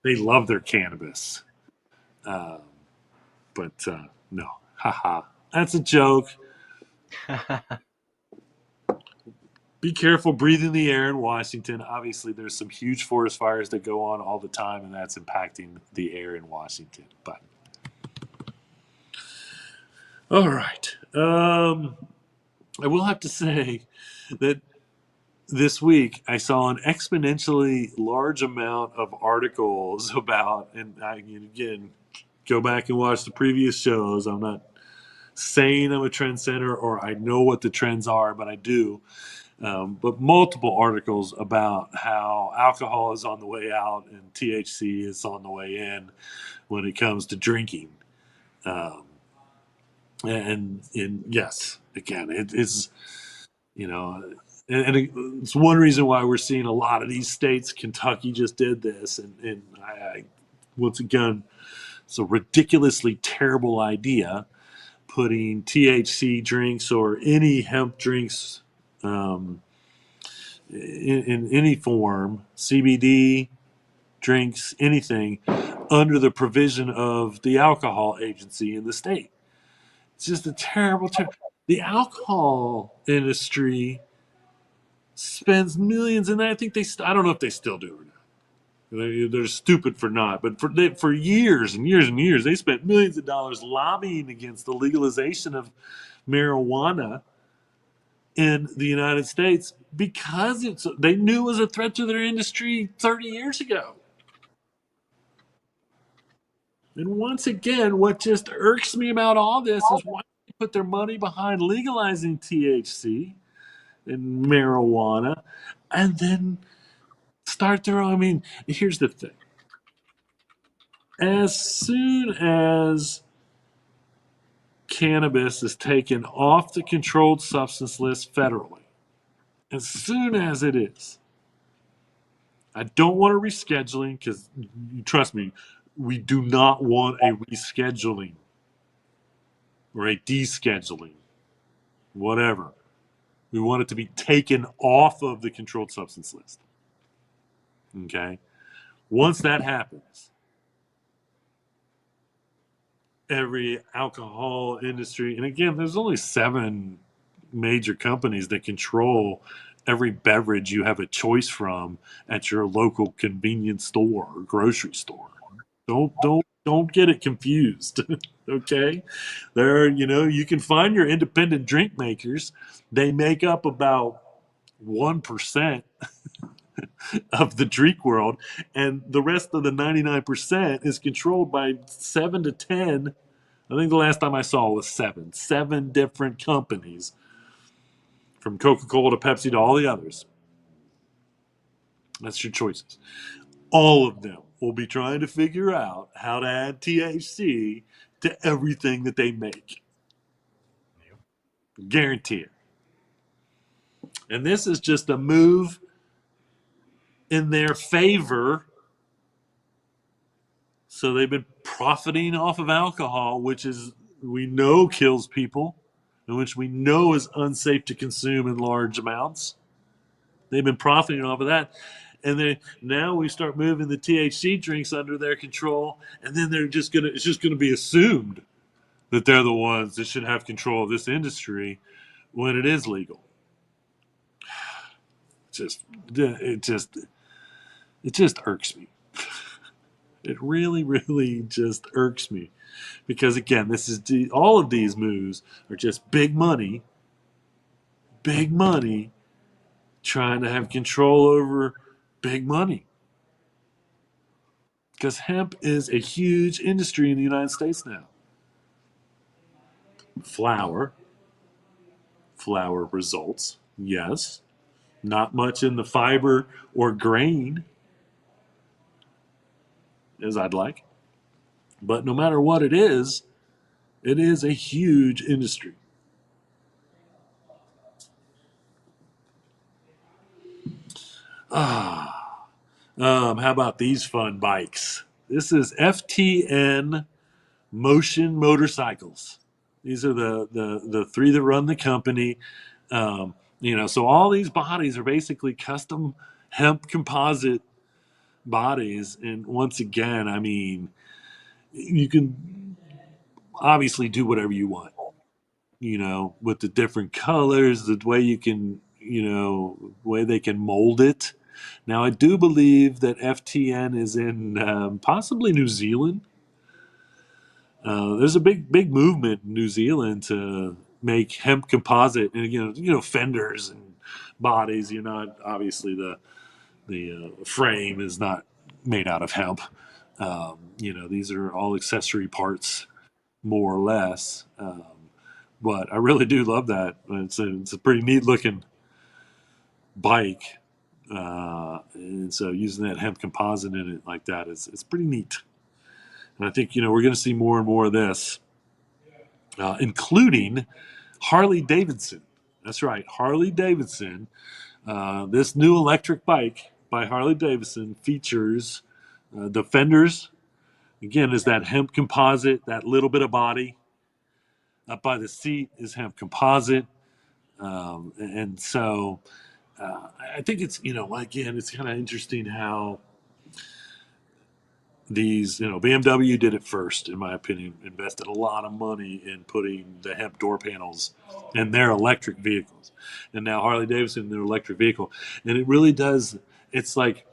they love their cannabis. Uh, but no, haha, that's a joke. Be careful breathing the air in Washington. Obviously, there's some huge forest fires that go on all the time, and that's impacting the air in Washington. But all right, I will have to say that this week I saw an exponentially large amount of articles about, and I again go back and watch the previous shows. I'm not saying I'm a trendsetter or I know what the trends are, but I do. but multiple articles about how alcohol is on the way out and THC is on the way in when it comes to drinking. Um, and yes, again, it is, you know, it's one reason why we're seeing a lot of these states. Kentucky just did this, and once again, it's a ridiculously terrible idea putting THC drinks or any hemp drinks um, in any form, CBD drinks, anything, under the provision of the alcohol agency in the state. It's just a terrible, the alcohol industry spends millions, and I think I don't know if they still do or not. They're stupid for not, but for years and years and years, they spent millions of dollars lobbying against the legalization of marijuana in the United States because they knew it was a threat to their industry 30 years ago. And once again, what just irks me about all this is why they put their money behind legalizing THC and marijuana and then start their own. I mean, here's the thing. As soon as cannabis is taken off the controlled substance list federally, as soon as it is, I don't want a rescheduling because, trust me, we do not want a rescheduling or a descheduling, whatever. We want it to be taken off of the controlled substance list. Okay? Once that happens, every alcohol industry, and again, there's only 7 major companies that control every beverage you have a choice from at your local convenience store or grocery store. Don't get it confused. Okay? You can find your independent drink makers. They make up about 1% of the drink world, and the rest of the 99% is controlled by 7 to 10. I think the last time I saw was 7 different companies, from Coca-Cola to Pepsi to all the others. That's your choices. All of them will be trying to figure out how to add THC to everything that they make. Guarantee it. And this is just a move in their favor. So they've been profiting off of alcohol, which we know kills people, and which we know is unsafe to consume in large amounts. They've been profiting off of that. And now we start moving the THC drinks under their control, and then it's just gonna be assumed that they're the ones that should have control of this industry when it is legal. It just it just irks me. It really, really just irks me because again, all of these moves are just big money, trying to have control over big money. Because hemp is a huge industry in the United States now. Flour, flour results, yes. Not much in the fiber or grain as I'd like. But no matter what it is a huge industry. How about these fun bikes? This is FTN Motion Motorcycles. These are the 3 that run the company. So all these bodies are basically custom hemp composite bodies. And once again, I mean, you can obviously do whatever you want, with the different colors, the way you can, way they can mold it. Now, I do believe that FTN is in possibly New Zealand. There's a big movement in New Zealand to make hemp composite, and fenders and bodies. You're not obviously the frame is not made out of hemp. These are all accessory parts, more or less. But I really do love that. It's a pretty neat looking bike. And so using that hemp composite in it like that is pretty neat. And I think, we're going to see more and more of this, including Harley Davidson. That's right, Harley Davidson. This new electric bike by Harley Davidson features Defenders. Again, is that hemp composite, that little bit of body. Up by the seat is hemp composite. And so I think it's, again, it's kind of interesting how these, BMW did it first, in my opinion, invested a lot of money in putting the hemp door panels in their electric vehicles. And now Harley Davidson in their electric vehicle. And it really does, it's like,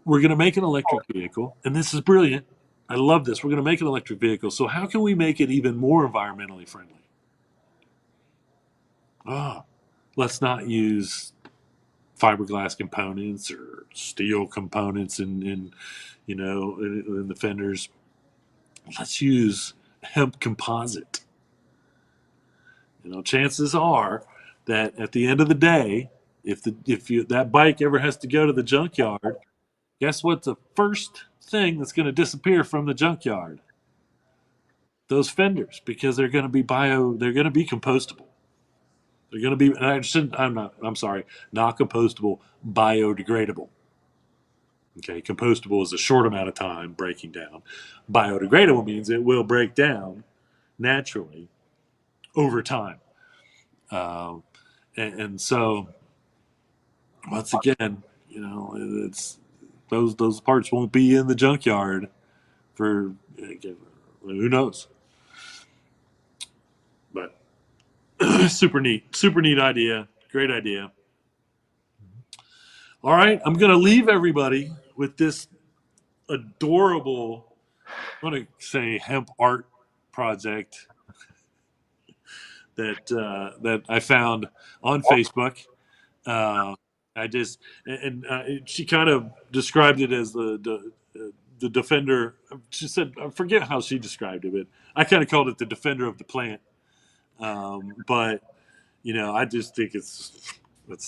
we're going to make an electric vehicle, and this is brilliant. I love this. We're going to make an electric vehicle. So how can we make it even more environmentally friendly? Oh, let's not use fiberglass components or steel components in the fenders. Let's use hemp composite. Chances are that at the end of the day, if that bike ever has to go to the junkyard, guess what's the first thing that's going to disappear from the junkyard? Those fenders, because they're going to be they're going to be compostable. They're going to be, I'm sorry, not compostable, biodegradable. Okay, compostable is a short amount of time breaking down. Biodegradable means it will break down naturally over time. And so, once again, it's those parts won't be in the junkyard for who knows. But super neat idea, great idea. All right, I'm going to leave everybody with this adorable, I'm going to say hemp art project that I found on Facebook. I just she kind of described it as the defender. She said, I forget how she described it, but I kind of called it the defender of the plant. But I just think it's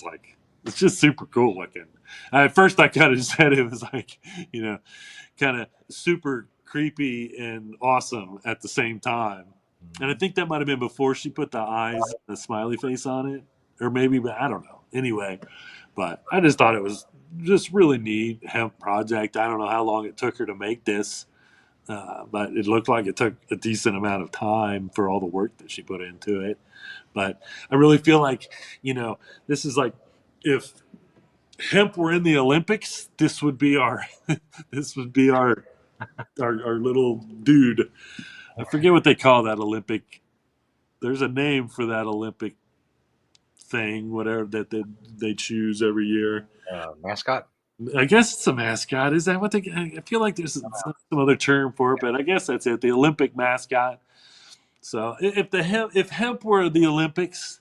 like it's just super cool looking. At first, I kind of said it was like kind of super creepy and awesome at the same time. And I think that might have been before she put the eyes, the smiley face on it, or maybe, but I don't know. Anyway, but I just thought it was just really neat hemp project. I don't know how long it took her to make this, but it looked like it took a decent amount of time for all the work that she put into it. But I really feel like, this is like if hemp were in the Olympics, this would be our this would be our little dude. I forget what they call that Olympic. There's a name for that Olympic thing, whatever that they choose every year. Mascot. I guess it's a mascot. Is that what they? I feel like there's some other term for it, but I guess that's it. The Olympic mascot. So if hemp were the Olympics,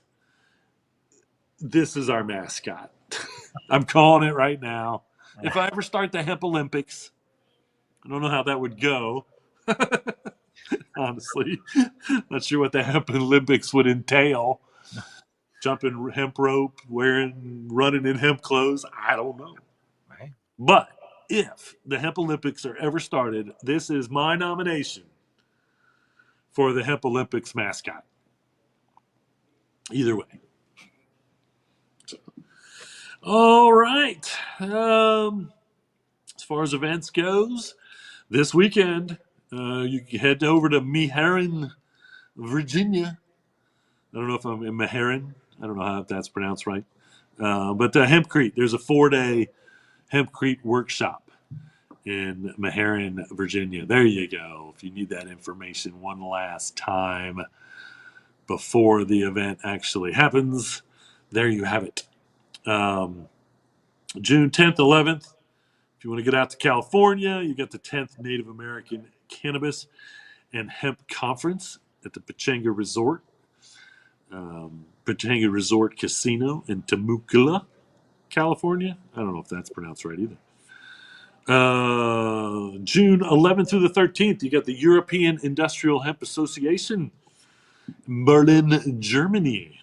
this is our mascot. I'm calling it right now. If I ever start the hemp Olympics, I don't know how that would go. Honestly, not sure what the hemp Olympics would entail. Jumping hemp rope, running in hemp clothes. I don't know. Right. But if the hemp Olympics are ever started, this is my nomination for the hemp Olympics mascot. Either way. So, all right. As far as events goes, this weekend you can head over to Meherrin, Virginia. I don't know if I'm in Meherrin. I don't know if that's pronounced right. But Hempcrete, there's a 4-day Hempcrete workshop in Meherrin, Virginia. There you go. If you need that information one last time before the event actually happens, there you have it. June 10th, 11th. If you want to get out to California, you got the 10th Native American Cannabis and Hemp Conference at the Pechanga Resort. Pechanga Resort Casino in Temecula, California. I don't know if that's pronounced right either. June 11th through the 13th, you got the European Industrial Hemp Association, Berlin, Germany.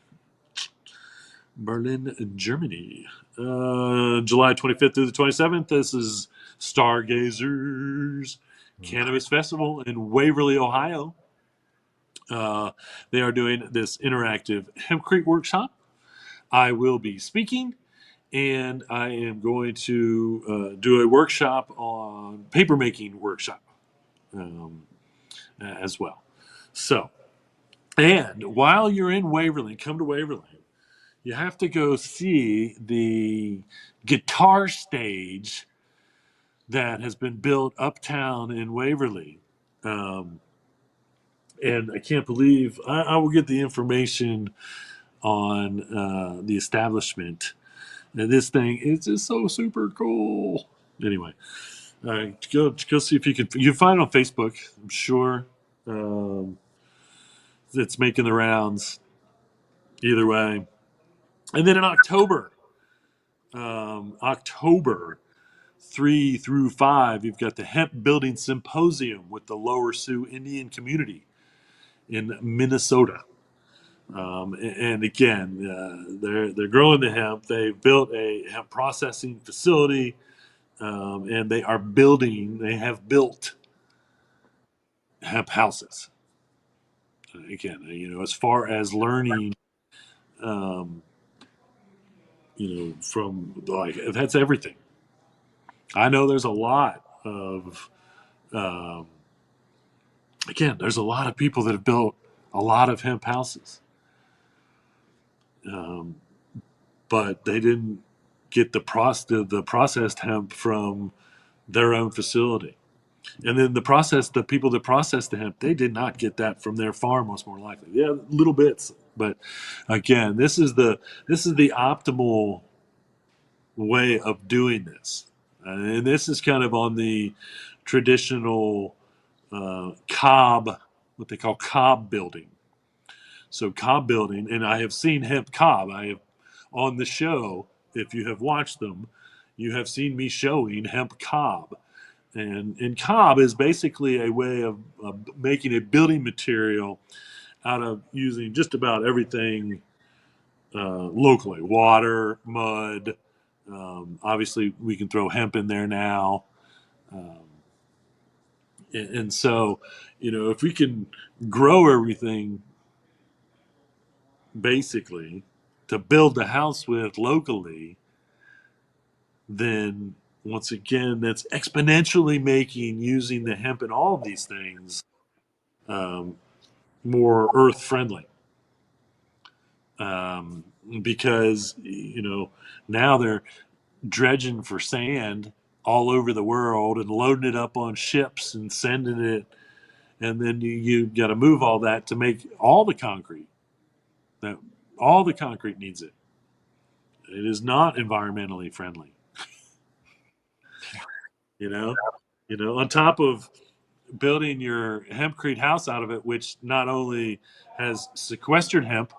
July 25th through the 27th. This is Stargazers Cannabis Festival in Waverly, Ohio. They are doing this interactive hempcrete workshop. I will be speaking, and I am going to do a workshop on papermaking workshop um, as well. So, and while you're in Waverly, come to Waverly. You have to go see the guitar stage that has been built uptown in Waverly. Um, and I can't believe I will get the information on the establishment. And this thing is just so super cool. Anyway, go see if you can find it on Facebook. I'm sure it's making the rounds. Either way, and then in October 3 through 5, you've got the Hemp Building Symposium with the Lower Sioux Indian community in Minnesota. And again, they're growing the hemp. They've built a hemp processing facility, and they are building. They have built hemp houses. Again, as far as learning, um, from like that's everything. I know there's a lot of um, again, there's a lot of people that have built a lot of hemp houses, um, but they didn't get the processed hemp from their own facility. And then the people that process the hemp, they did not get that from their farm, most more likely. Yeah, little bits, but again, this is the optimal way of doing this, and this is kind of on the traditional cob, what they call cob building. So cob building, and I have seen hemp cob. I have on the show. If you have watched them, you have seen me showing hemp cob. And cob is basically a way of making a building material out of using just about everything locally: water, mud. Obviously, we can throw hemp in there now, um, and so if we can grow everything basically to build the house with locally, then once again, that's exponentially making using the hemp and all of these things um, more earth friendly, um, because now they're dredging for sand all over the world and loading it up on ships and sending it, and then you got to move all that to make all the concrete. That all the concrete needs it. It is not environmentally friendly. You know, on top of building your hempcrete house out of it, which not only has sequestered hemp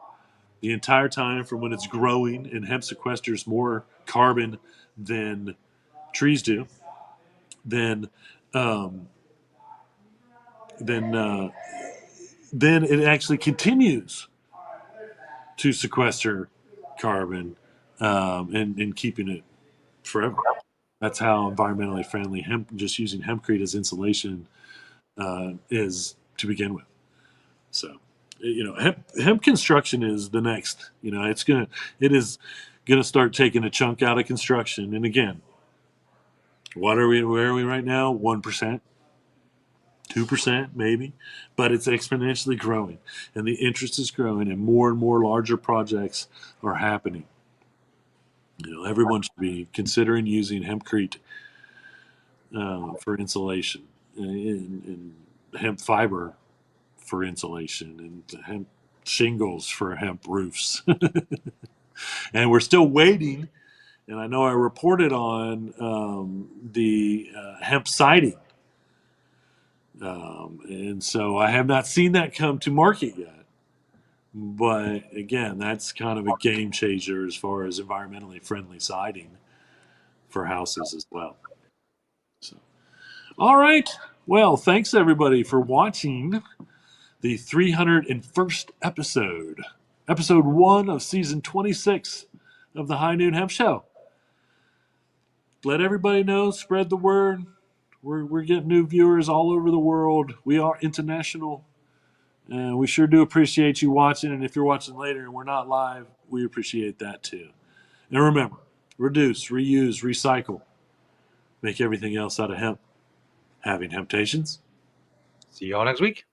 the entire time from when it's growing, and hemp sequesters more carbon than trees do, then um, then then it actually continues to sequester carbon, and keeping it forever. That's how environmentally friendly hemp, just using hempcrete as insulation, is to begin with. So, hemp construction is the next. It is gonna start taking a chunk out of construction. And again, what are we? Where are we right now? 1%, 2%, maybe, but it's exponentially growing, and the interest is growing, and more larger projects are happening. Everyone should be considering using hempcrete for insulation, and hemp fiber for insulation, and hemp shingles for hemp roofs. And we're still waiting. And I know I reported on the hemp siding. And so I have not seen that come to market yet. But again, that's kind of a game changer as far as environmentally friendly siding for houses as well. So, all right. Well, thanks everybody for watching the 301st episode, episode 1 of season 26 of the High Noon Hemp Show. let everybody know. Spread the word. We're getting new viewers all over the world. We are international. And we sure do appreciate you watching. And if you're watching later and we're not live, we appreciate that too. And remember, reduce, reuse, recycle. Make everything else out of hemp. Having temptations. See y'all next week.